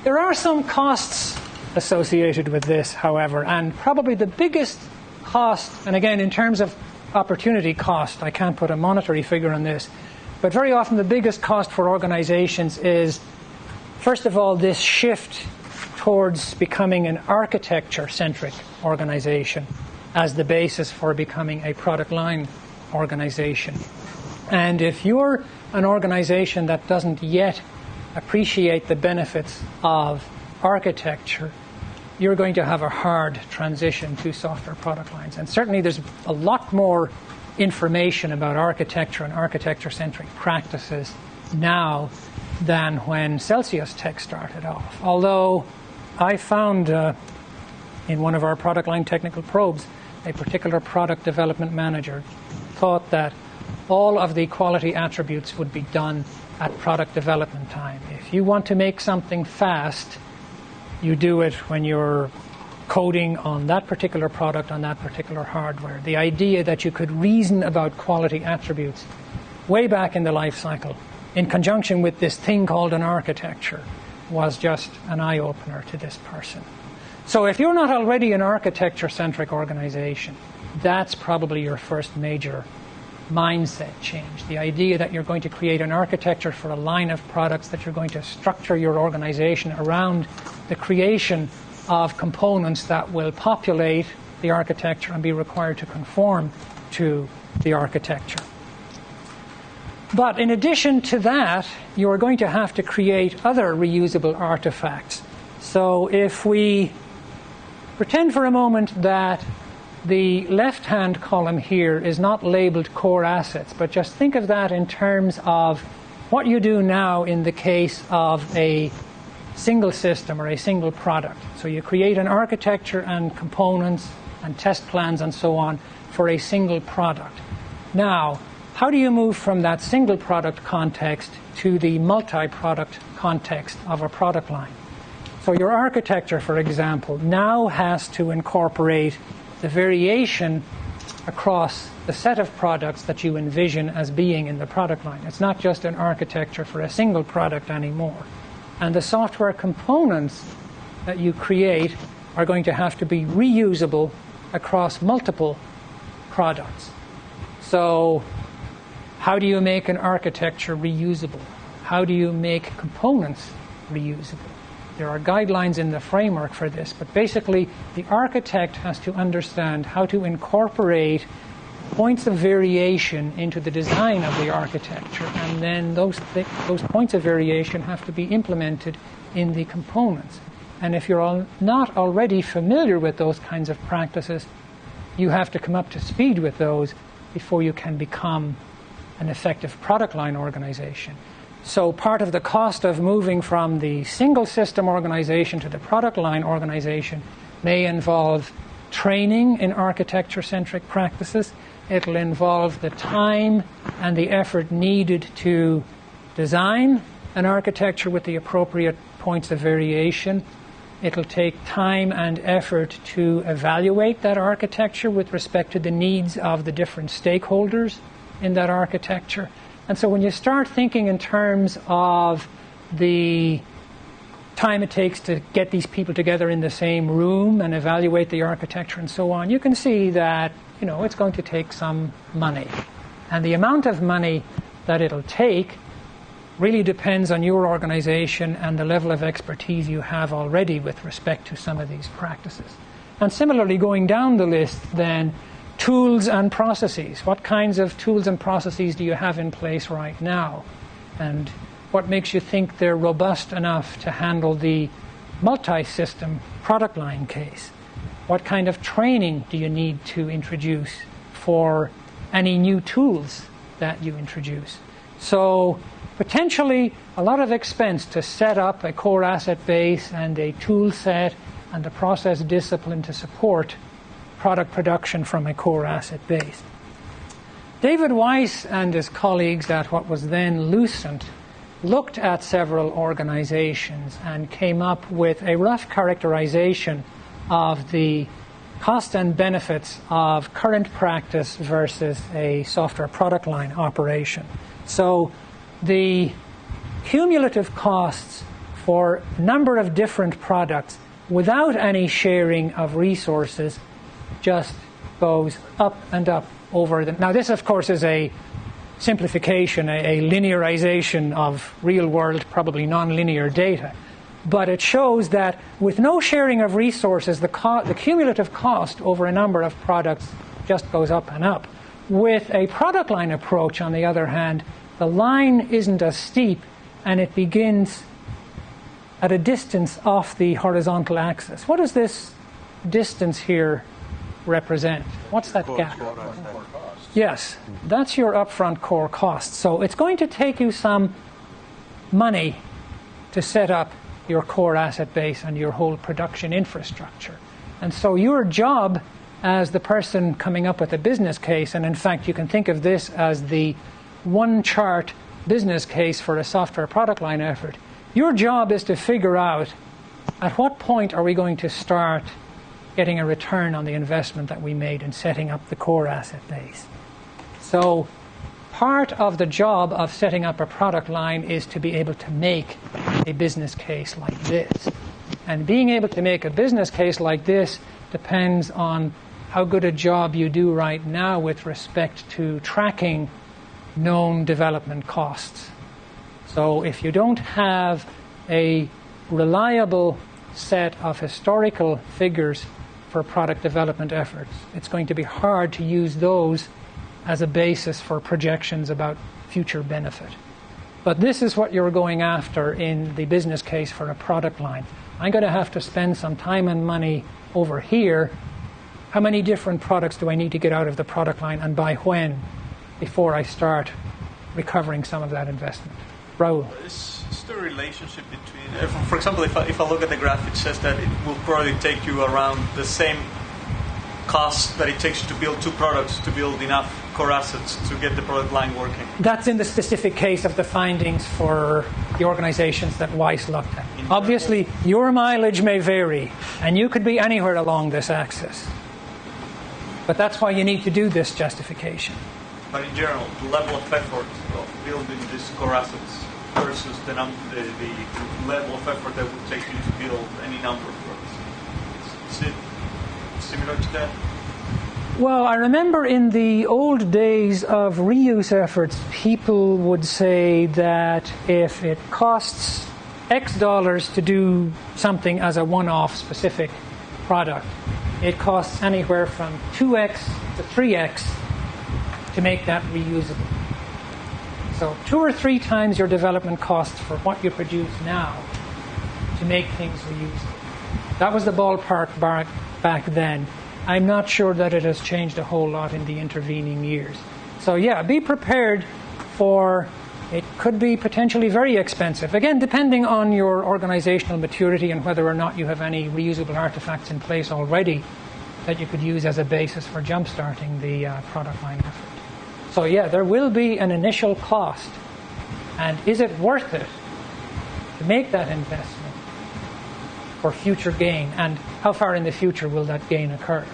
There are some costs associated with this, however, and probably the biggest cost, and again in terms of opportunity cost, I can't put a monetary figure on this, but very often the biggest cost for organizations is, first of all, this shift towards becoming an architecture-centric organization as the basis for becoming a product line organization. And if you're an organization that doesn't yet appreciate the benefits of architecture, you're going to have a hard transition to software product lines. And certainly there's a lot more information about architecture and architecture-centric practices now than when Celsius Tech started off. Although I found in one of our product line technical probes, a particular product development manager thought that all of the quality attributes would be done at product development time. If you want to make something fast, you do it when you're coding on that particular product, on that particular hardware. The idea that you could reason about quality attributes way back in the life cycle in conjunction with this thing called an architecture was just an eye-opener to this person. So if you're not already an architecture-centric organization, that's probably your first major mindset change. The idea that you're going to create an architecture for a line of products, that you're going to structure your organization around the creation of components that will populate the architecture and be required to conform to the architecture. But in addition to that, you are going to have to create other reusable artifacts. So if we pretend for a moment that the left-hand column here is not labeled core assets, but just think of that in terms of what you do now in the case of a single system or a single product. So you create an architecture and components and test plans and so on for a single product. Now, how do you move from that single product context to the multi-product context of a product line? So your architecture, for example, now has to incorporate the variation across the set of products that you envision as being in the product line. It's not just an architecture for a single product anymore. And the software components that you create are going to have to be reusable across multiple products. So how do you make an architecture reusable? How do you make components reusable? There are guidelines in the framework for this, but basically the architect has to understand how to incorporate points of variation into the design of the architecture, and then those points of variation have to be implemented in the components. And if you're not already familiar with those kinds of practices, you have to come up to speed with those before you can become an effective product line organization. So part of the cost of moving from the single system organization to the product line organization may involve training in architecture-centric practices. It'll involve the time and the effort needed to design an architecture with the appropriate points of variation. It'll take time and effort to evaluate that architecture with respect to the needs of the different stakeholders in that architecture. And so when you start thinking in terms of the time it takes to get these people together in the same room and evaluate the architecture and so on, you can see that, it's going to take some money. And the amount of money that it'll take really depends on your organization and the level of expertise you have already with respect to some of these practices. And similarly, going down the list then, tools and processes. What kinds of tools and processes do you have in place right now? And what makes you think they're robust enough to handle the multi-system product line case? What kind of training do you need to introduce for any new tools that you introduce? So potentially a lot of expense to set up a core asset base and a tool set and the process discipline to support product production from a core asset base. David Weiss and his colleagues at what was then Lucent looked at several organizations and came up with a rough characterization of the cost and benefits of current practice versus a software product line operation. So the cumulative costs for a number of different products without any sharing of resources just goes up and up over the... Now this of course is a simplification, a linearization of real-world, probably non-linear data. But it shows that with no sharing of resources, the cumulative cost over a number of products just goes up and up. With a product line approach, on the other hand, the line isn't as steep and it begins at a distance off the horizontal axis. What does this distance here represent? What's that gap? Yes, that's your upfront core cost. So it's going to take you some money to set up your core asset base and your whole production infrastructure. And so your job as the person coming up with a business case, and in fact you can think of this as the one chart business case for a software product line effort, your job is to figure out at what point are we going to start getting a return on the investment that we made in setting up the core asset base. So part of the job of setting up a product line is to be able to make a business case like this. And being able to make a business case like this depends on how good a job you do right now with respect to tracking known development costs. So if you don't have a reliable set of historical figures for product development efforts, it's going to be hard to use those as a basis for projections about future benefit. But this is what you're going after in the business case for a product line. I'm going to have to spend some time and money over here. How many different products do I need to get out of the product line, and by when, before I start recovering some of that investment? Raul? Is the relationship between, for example, if I look at the graph, it says that it will probably take you around the same cost that it takes you to build two products to build enough core assets to get the product line working. That's in the specific case of the findings for the organizations that Weiss looked at. Obviously, your mileage may vary, and you could be anywhere along this axis. But that's why you need to do this justification. But in general, the level of effort of building these core assets versus the level of effort that would take you to build any number of products. Is it similar to that? Well, I remember in the old days of reuse efforts, people would say that if it costs X dollars to do something as a one-off specific product, it costs anywhere from 2x to 3x to make that reusable. So 2 or 3 times your development costs for what you produce now to make things reusable. That was the ballpark back then. I'm not sure that it has changed a whole lot in the intervening years. So yeah, be prepared for it could be potentially very expensive. Again, depending on your organizational maturity and whether or not you have any reusable artifacts in place already that you could use as a basis for jump-starting the product line effort. So yeah, there will be an initial cost. And is it worth it to make that investment for future gain? And how far in the future will that gain occur?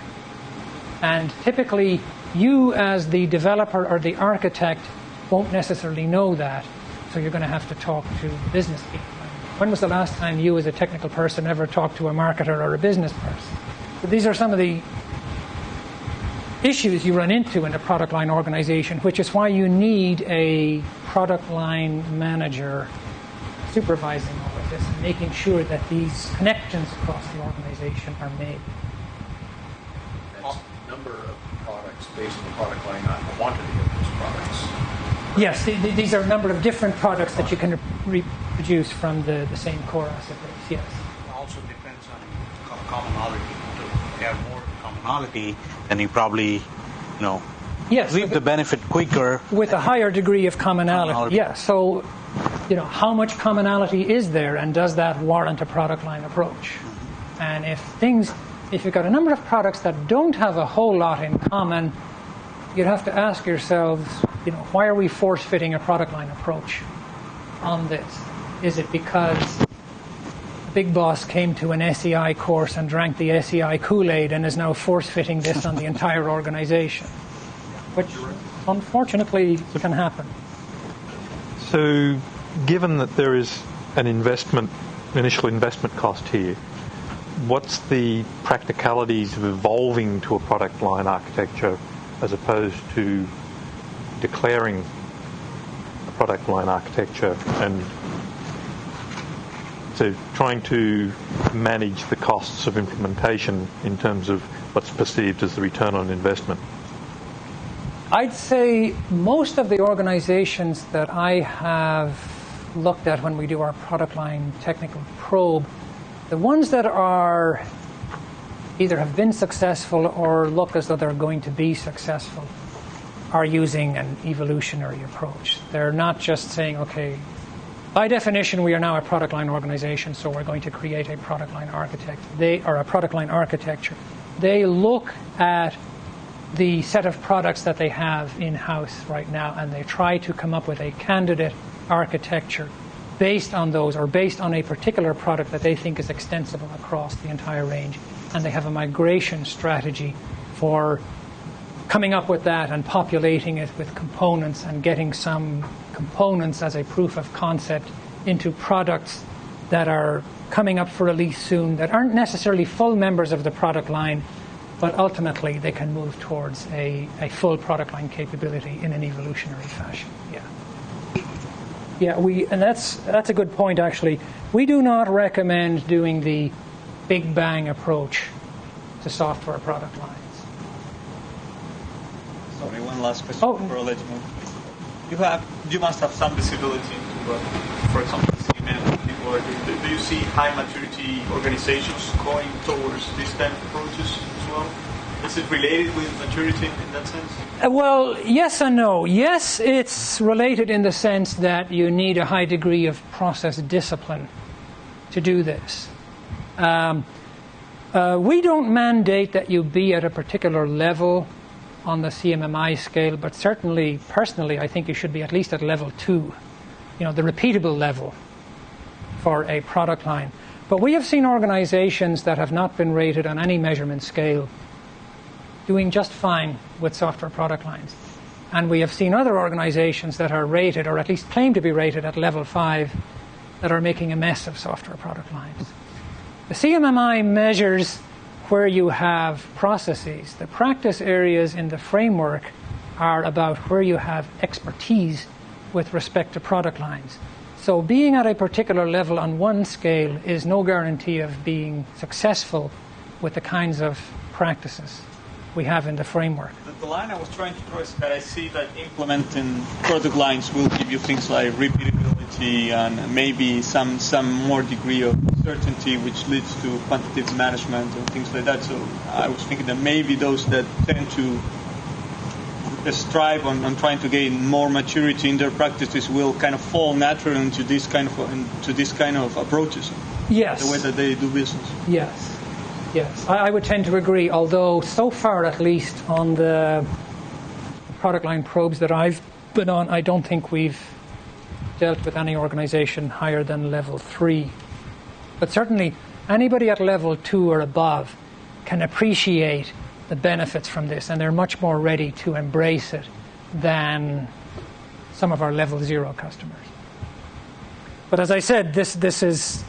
And typically, you as the developer or the architect won't necessarily know that. So you're going to have to talk to business people. When was the last time you as a technical person ever talked to a marketer or a business person? So these are some of the issues you run into in a product line organization, which is why you need a product line manager supervising all of this and making sure that these connections across the organization are made. That's number of products based on the product line, not quantity of those products. Yes, these are a number of different products that you can reproduce from the same core asset base, yes. It also depends on commonality. If you have more commonality, then you probably, yes, reap the benefit quicker. With a higher degree of commonality. Yeah, so, how much commonality is there, and does that warrant a product line approach? And if you've got a number of products that don't have a whole lot in common, you'd have to ask yourselves, why are we force-fitting a product line approach on this? Is it because the big boss came to an SEI course and drank the SEI Kool-Aid and is now force-fitting this on the entire organization? Which, unfortunately, can happen. So, given that there is an investment initial investment cost here. What's the practicalities of evolving to a product line architecture as opposed to declaring a product line architecture and so trying to manage the costs of implementation in terms of what's perceived as the return on investment? I'd say most of the organizations that I have looked at when we do our product line technical probe, the ones that are either have been successful or look as though they're going to be successful are using an evolutionary approach. They're not just saying, okay, by definition, we are now a product line organization, so we're going to create a product line a product line architecture. They look at the set of products that they have in-house right now, and they try to come up with a candidate architecture based on those, or based on a particular product that they think is extensible across the entire range. And they have a migration strategy for coming up with that and populating it with components and getting some components as a proof of concept into products that are coming up for release soon that aren't necessarily full members of the product line, but ultimately they can move towards a full product line capability in an evolutionary fashion. Yeah, and that's a good point actually. We do not recommend doing the big bang approach to software product lines. Sorry, one last question before I let you move. You must have some visibility into, for example, CMM or do you see high maturity organizations going towards these kind of approaches as well? Is it related with maturity in that sense? Well, yes and no. Yes, it's related in the sense that you need a high degree of process discipline to do this. We don't mandate that you be at a particular level on the CMMI scale, but certainly, personally, I think you should be at least at level 2, the repeatable level for a product line. But we have seen organizations that have not been rated on any measurement scale doing just fine with software product lines. And we have seen other organizations that are rated, or at least claim to be rated at level 5, that are making a mess of software product lines. The CMMI measures where you have processes. The practice areas in the framework are about where you have expertise with respect to product lines. So being at a particular level on one scale is no guarantee of being successful with the kinds of practices we have in the framework. The line I was trying to draw is that I see that implementing product lines will give you things like repeatability and maybe some more degree of certainty, which leads to quantitative management and things like that. So I was thinking that maybe those that tend to strive on trying to gain more maturity in their practices will kind of fall naturally into this kind of approaches. Yes. The way that they do business. Yes. Yes, I would tend to agree, although so far at least on the product line probes that I've been on, I don't think we've dealt with any organization higher than level 3. But certainly anybody at level 2 or above can appreciate the benefits from this, and they're much more ready to embrace it than some of our level 0 customers. But as I said, this is...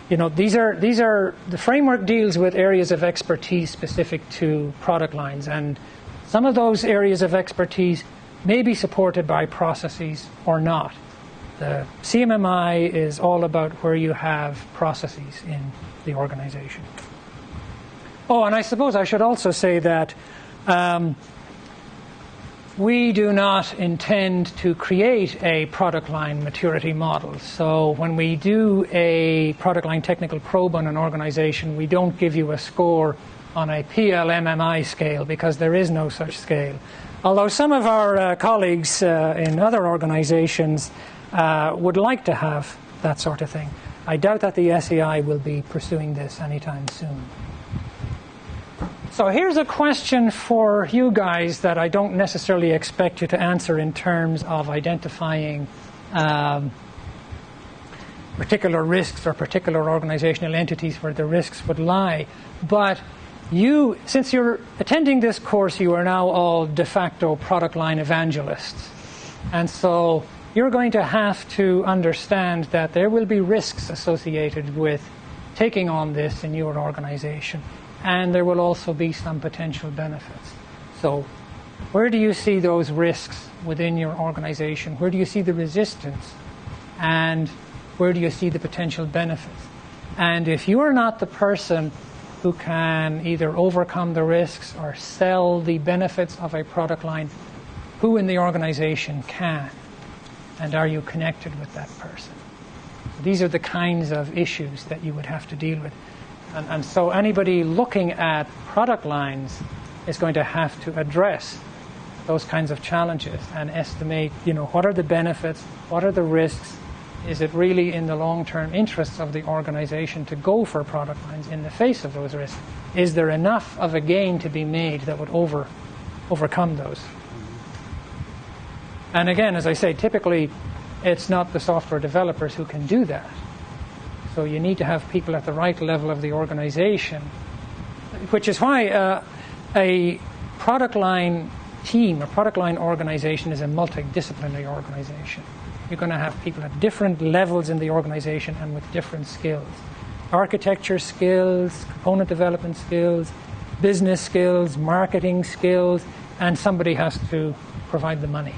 these are the framework deals with areas of expertise specific to product lines, and some of those areas of expertise may be supported by processes or not. The CMMI is all about where you have processes in the organization. Oh, and I suppose I should also say that we do not intend to create a product line maturity model. So when we do a product line technical probe on an organization, we don't give you a score on a PLMMI scale because there is no such scale. Although some of our colleagues in other organizations would like to have that sort of thing. I doubt that the SEI will be pursuing this anytime soon. So here's a question for you guys that I don't necessarily expect you to answer in terms of identifying particular risks or particular organizational entities where the risks would lie. But you, since you're attending this course, you are now all de facto product line evangelists. And so you're going to have to understand that there will be risks associated with taking on this in your organization, and there will also be some potential benefits. So where do you see those risks within your organization? Where do you see the resistance? And where do you see the potential benefits? And if you are not the person who can either overcome the risks or sell the benefits of a product line, who in the organization can? And are you connected with that person? These are the kinds of issues that you would have to deal with. And so anybody looking at product lines is going to have to address those kinds of challenges and estimate, what are the benefits, what are the risks, is it really in the long-term interests of the organization to go for product lines in the face of those risks? Is there enough of a gain to be made that would overcome those? And again, as I say, typically it's not the software developers who can do that. So you need to have people at the right level of the organization, which is why a product line team, a product line organization is a multidisciplinary organization. You're going to have people at different levels in the organization and with different skills. Architecture skills, component development skills, business skills, marketing skills, and somebody has to provide the money.